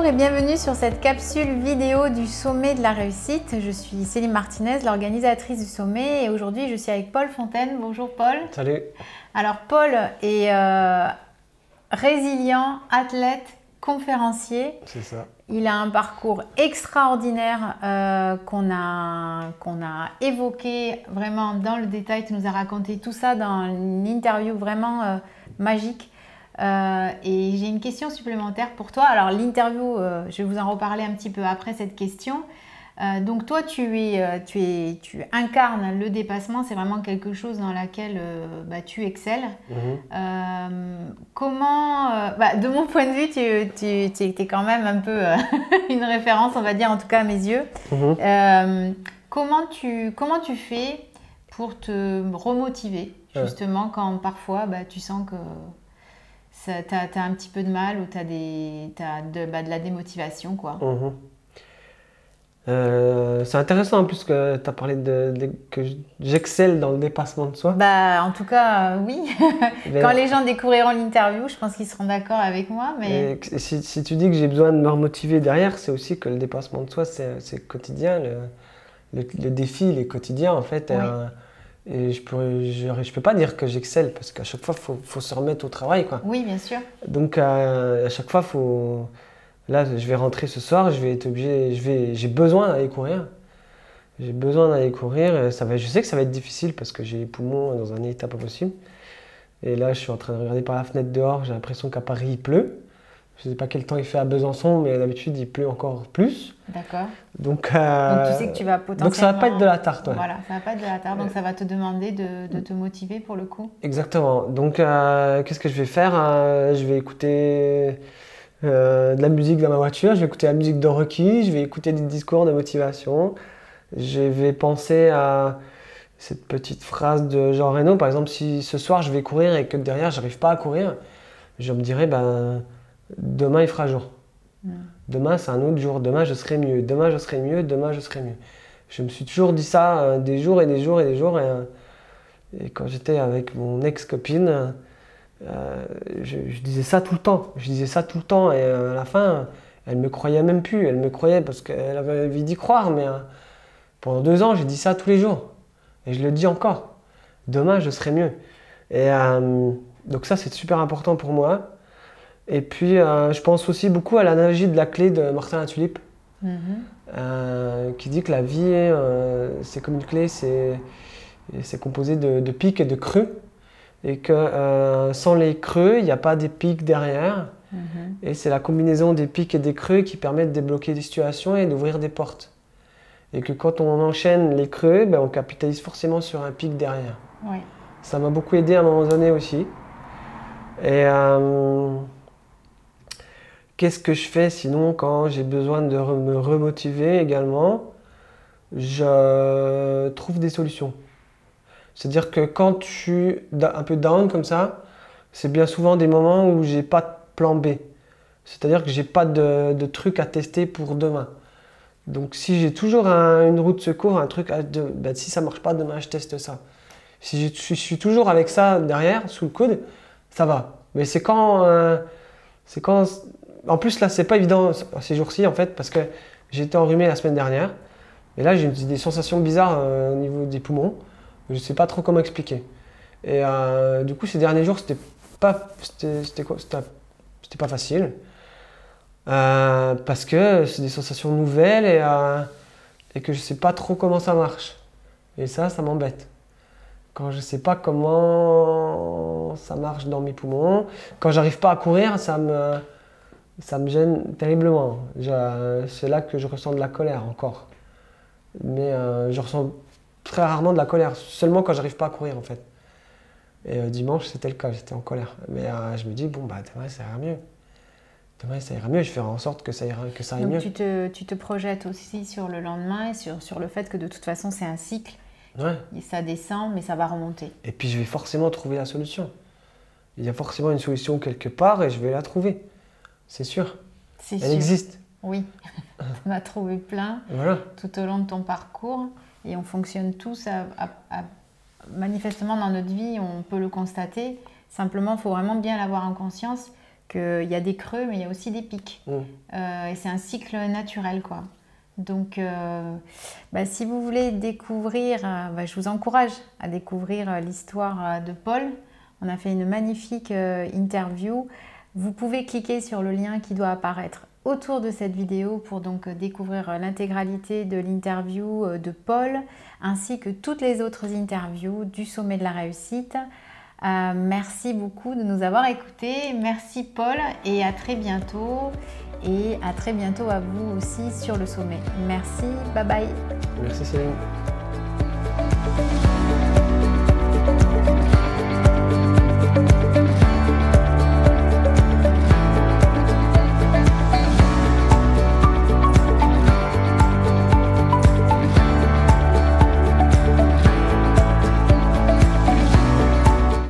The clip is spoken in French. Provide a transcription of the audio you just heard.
et bienvenue sur cette capsule vidéo du sommet de la réussite. Je suis Céline Martinez, l'organisatrice du sommet, et aujourd'hui je suis avec Paul Fontaine. Bonjour Paul. Salut. Alors Paul est résilient, athlète, conférencier. C'est ça. Il a un parcours extraordinaire qu'on a évoqué vraiment dans le détail. Tu nous as raconté tout ça dans une interview vraiment magique. Et j'ai une question supplémentaire pour toi. Alors l'interview, je vais vous en reparler un petit peu après cette question. Donc toi, tu incarnes le dépassement, c'est vraiment quelque chose dans laquelle tu excelles. Comment, de mon point de vue, tu es quand même un peu une référence, on va dire, en tout cas à mes yeux. Comment tu fais pour te remotiver, justement, quand parfois tu sens que tu as un petit peu de mal ou tu as de la démotivation, quoi. C'est intéressant en plus que tu as parlé que j'excelle dans le dépassement de soi. En tout cas, oui. Quand les gens découvriront l'interview, je pense qu'ils seront d'accord avec moi. Mais... Si tu dis que j'ai besoin de me remotiver derrière, c'est aussi que le dépassement de soi, c'est quotidien. Le défi, il est quotidien en fait. Oui. Et je peux pas dire que j'excelle parce qu'à chaque fois, faut se remettre au travail, quoi. Oui, bien sûr. Donc à chaque fois, là, je vais rentrer ce soir, je vais être obligé, j'ai besoin d'aller courir. J'ai besoin d'aller courir. Je sais que ça va être difficile parce que j'ai les poumons dans un état pas possible. Et là, je suis en train de regarder par la fenêtre dehors. J'ai l'impression qu'à Paris, il pleut. Je ne sais pas quel temps il fait à Besançon, mais d'habitude, il pleut encore plus. D'accord. Donc tu sais que tu vas potentiellement... Donc ça va pas être de la tarte. Ouais. Voilà, ça va pas être de la tarte. Donc ça va te demander de te motiver pour le coup. Exactement. Donc qu'est-ce que je vais faire? Je vais écouter de la musique dans ma voiture. Je vais écouter la musique de Rocky. Je vais écouter des discours de motivation. Je vais penser à cette petite phrase de Jean Reno. Par exemple, si ce soir je vais courir et que derrière je n'arrive pas à courir, je me dirais demain il fera jour. Demain c'est un autre jour. Demain je serai mieux. Demain je serai mieux. Demain je serai mieux. Je me suis toujours dit ça des jours et des jours et des jours. Et quand j'étais avec mon ex-copine, je disais ça tout le temps. Je disais ça tout le temps. Et à la fin, elle me croyait même plus. Elle me croyait parce qu'elle avait envie d'y croire. Mais pendant 2 ans, j'ai dit ça tous les jours. Et je le dis encore. Demain, je serai mieux. Et donc ça, c'est super important pour moi. Et puis, je pense aussi beaucoup à l'analogie de la clé de Martin Latulippe, qui dit que la vie, c'est comme une clé, c'est composé de pics et de creux. Et que sans les creux, il n'y a pas des pics derrière. Et c'est la combinaison des pics et des creux qui permet de débloquer des situations et d'ouvrir des portes. Et que quand on enchaîne les creux, on capitalise forcément sur un pic derrière. Oui. Ça m'a beaucoup aidé à un moment donné aussi. Et qu'est-ce que je fais sinon quand j'ai besoin de me remotiver également? Je trouve des solutions. C'est-à-dire que quand je suis un peu down comme ça, c'est bien souvent des moments où j'ai pas de plan B. C'est-à-dire que j'ai pas de truc à tester pour demain. Donc si j'ai toujours une roue de secours, un truc, si ça marche pas demain, je teste ça. Si je suis toujours avec ça derrière, sous le coude, ça va. Mais c'est quand... En plus là, c'est pas évident ces jours-ci en fait, parce que j'ai été enrhumé la semaine dernière. Et là, j'ai des sensations bizarres au niveau des poumons. Je ne sais pas trop comment expliquer. Et du coup, ces derniers jours, c'était pas facile. Parce que c'est des sensations nouvelles et que je ne sais pas trop comment ça marche. Et ça m'embête. Quand je ne sais pas comment ça marche dans mes poumons, quand j'arrive pas à courir, ça me gêne terriblement. C'est là que je ressens de la colère encore. Mais je ressens très rarement de la colère, seulement quand j'arrive pas à courir en fait. Et dimanche c'était le cas, j'étais en colère. Mais je me dis demain ça ira mieux. Demain ça ira mieux, je ferai en sorte que ça aille mieux. Donc tu te projettes aussi sur le lendemain et sur le fait que de toute façon c'est un cycle. Ouais. Et ça descend mais ça va remonter. Et puis je vais forcément trouver la solution. Il y a forcément une solution quelque part et je vais la trouver. C'est sûr. Elle existe. Oui, tu en as trouvé plein tout au long de ton parcours. Et on fonctionne tous manifestement dans notre vie, on peut le constater. Simplement, il faut vraiment bien l'avoir en conscience qu'il y a des creux, mais il y a aussi des pics. Et c'est un cycle naturel, quoi. Donc, si vous voulez découvrir, je vous encourage à découvrir l'histoire de Paul. On a fait une magnifique interview. Vous pouvez cliquer sur le lien qui doit apparaître autour de cette vidéo pour donc découvrir l'intégralité de l'interview de Paul, ainsi que toutes les autres interviews du Sommet de la Réussite. Merci beaucoup de nous avoir écoutés. Merci Paul et à très bientôt. Et à très bientôt à vous aussi sur le sommet. Merci, bye bye. Merci Céline.